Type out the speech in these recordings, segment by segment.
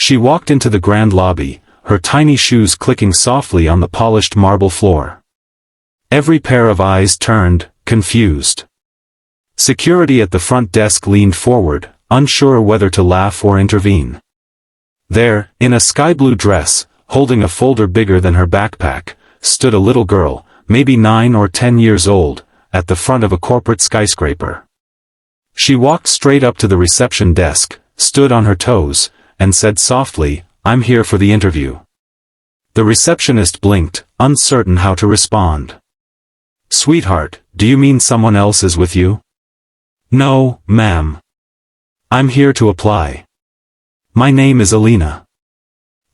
She walked into the grand lobby, her tiny shoes clicking softly on the polished marble floor. Every pair of eyes turned, confused. Security at the front desk leaned forward, unsure whether to laugh or intervene. There, in a sky-blue dress, holding a folder bigger than her backpack, stood a little girl, maybe 9 or 10 years old, at the front of a corporate skyscraper. She walked straight up to the reception desk, stood on her toes, and said softly, "I'm here for the interview." The receptionist blinked, uncertain how to respond. "Sweetheart, do you mean someone else is with you?" "No, ma'am. I'm here to apply. My name is Alina.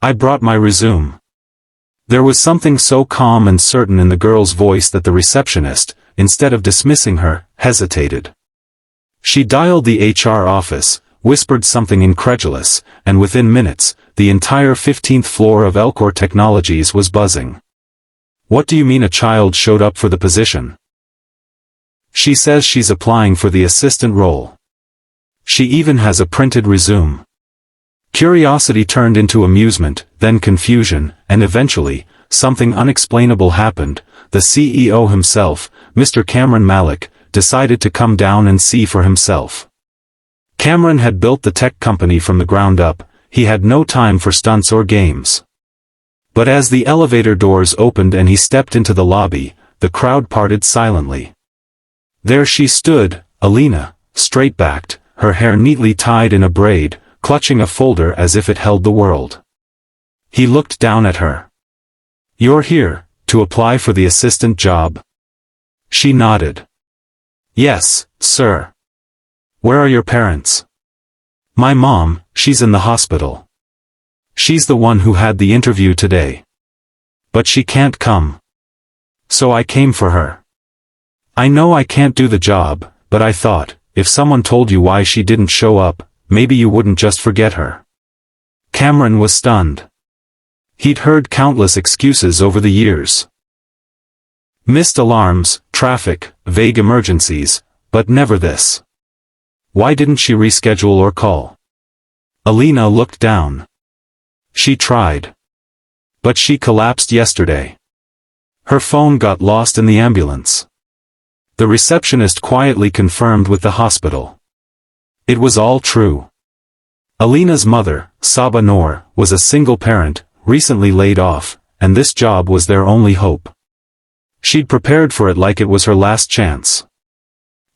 I brought my resume." There was something so calm and certain in the girl's voice that the receptionist, instead of dismissing her, hesitated. She dialed the HR office, whispered something incredulous, and within minutes, the entire 15th floor of Elcor Technologies was buzzing. "What do you mean a child showed up for the position? She says she's applying for the assistant role. She even has a printed resume." Curiosity turned into amusement, then confusion, and eventually, something unexplainable happened. The CEO himself, Mr. Cameron Malik, decided to come down and see for himself. Cameron had built the tech company from the ground up. He had no time for stunts or games. But as the elevator doors opened and he stepped into the lobby, the crowd parted silently. There she stood, Alina, straight-backed, her hair neatly tied in a braid, clutching a folder as if it held the world. He looked down at her. "You're here, to apply for the assistant job?" She nodded. "Yes, sir." "Where are your parents?" "My mom, she's in the hospital. She's the one who had the interview today. But she can't come. So I came for her. I know I can't do the job, but I thought, if someone told you why she didn't show up, maybe you wouldn't just forget her." Cameron was stunned. He'd heard countless excuses over the years. Missed alarms, traffic, vague emergencies, but never this. Why didn't she reschedule or call? Alina looked down. She tried. But she collapsed yesterday. Her phone got lost in the ambulance. The receptionist quietly confirmed with the hospital. It was all true. Alina's mother, Saba Noor, was a single parent, recently laid off, and this job was their only hope. She'd prepared for it like it was her last chance.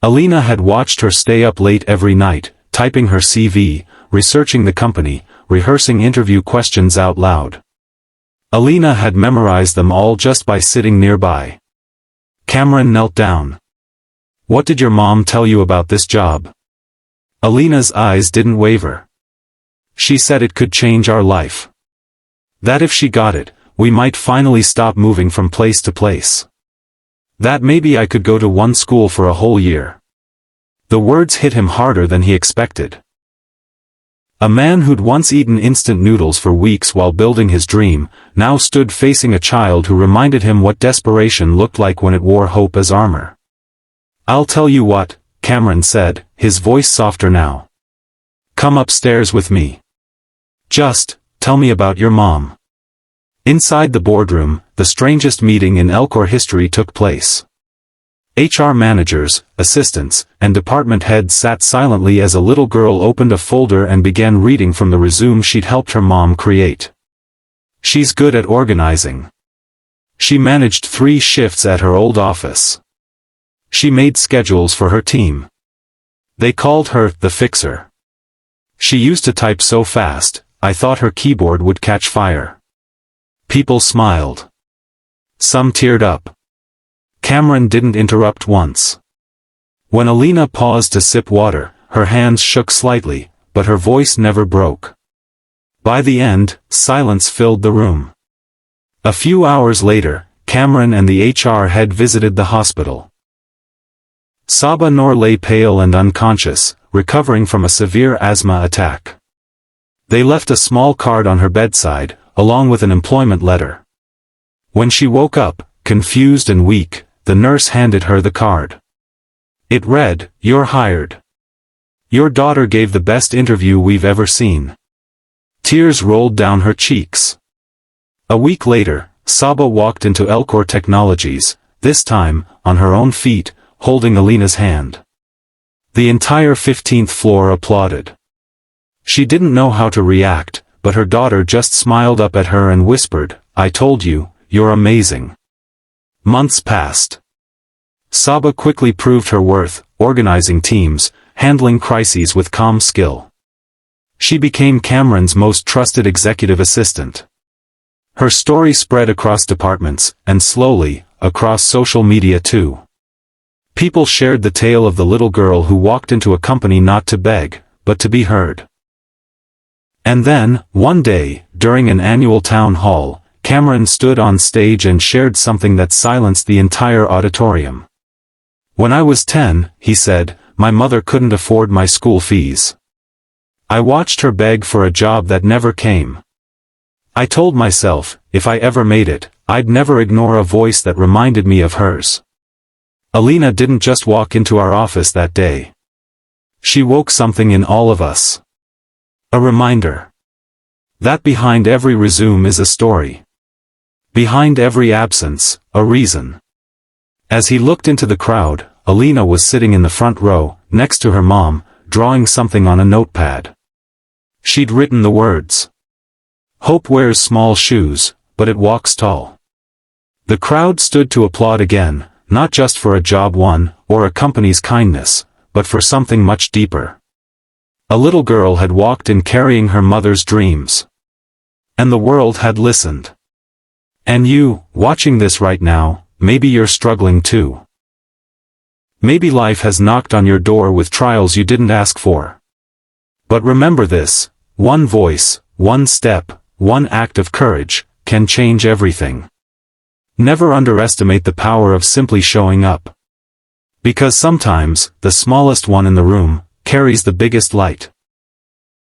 Alina had watched her stay up late every night, typing her CV, researching the company, rehearsing interview questions out loud. Alina had memorized them all just by sitting nearby. Cameron knelt down. "What did your mom tell you about this job?" Alina's eyes didn't waver. "She said it could change our life. That if she got it, we might finally stop moving from place to place. That maybe I could go to one school for a whole year." The words hit him harder than he expected. A man who'd once eaten instant noodles for weeks while building his dream, now stood facing a child who reminded him what desperation looked like when it wore hope as armor. "I'll tell you what," Cameron said, his voice softer now. "Come upstairs with me. Just, tell me about your mom." Inside the boardroom, the strangest meeting in Elcor history took place. HR managers, assistants, and department heads sat silently as a little girl opened a folder and began reading from the resume she'd helped her mom create. "She's good at organizing. She managed 3 shifts at her old office. She made schedules for her team. They called her the Fixer. She used to type so fast, I thought her keyboard would catch fire." People smiled. Some teared up. Cameron didn't interrupt once. When Alina paused to sip water, her hands shook slightly, but her voice never broke. By the end, silence filled the room. A few hours later, Cameron and the HR head visited the hospital. Saba Noor lay pale and unconscious, recovering from a severe asthma attack. They left a small card on her bedside, along with an employment letter. When she woke up, confused and weak, the nurse handed her the card. It read, "You're hired. Your daughter gave the best interview we've ever seen. Tears rolled down her cheeks. A week later, Saba walked into Elcor Technologies, this time, on her own feet, holding Alina's hand. The entire 15th floor applauded. She didn't know how to react, but her daughter just smiled up at her and whispered, "I told you, you're amazing." Months passed. Saba quickly proved her worth, organizing teams, handling crises with calm skill. She became Cameron's most trusted executive assistant. Her story spread across departments, and slowly, across social media too. People shared the tale of the little girl who walked into a company not to beg, but to be heard. And then, one day, during an annual town hall, Cameron stood on stage and shared something that silenced the entire auditorium. "When I was 10, he said, my mother couldn't afford my school fees. I watched her beg for a job that never came. I told myself, if I ever made it, I'd never ignore a voice that reminded me of hers." Alina didn't just walk into our office that day. She woke something in all of us. A reminder. That behind every resume is a story. Behind every absence, a reason. As he looked into the crowd, Alina was sitting in the front row, next to her mom, drawing something on a notepad. She'd written the words, "Hope wears small shoes, but it walks tall." The crowd stood to applaud again, not just for a job won, or a company's kindness, but for something much deeper. A little girl had walked in carrying her mother's dreams. And the world had listened. And you, watching this right now, maybe you're struggling too. Maybe life has knocked on your door with trials you didn't ask for. But remember this, one voice, one step, one act of courage, can change everything. Never underestimate the power of simply showing up. Because sometimes, the smallest one in the room, carries the biggest light.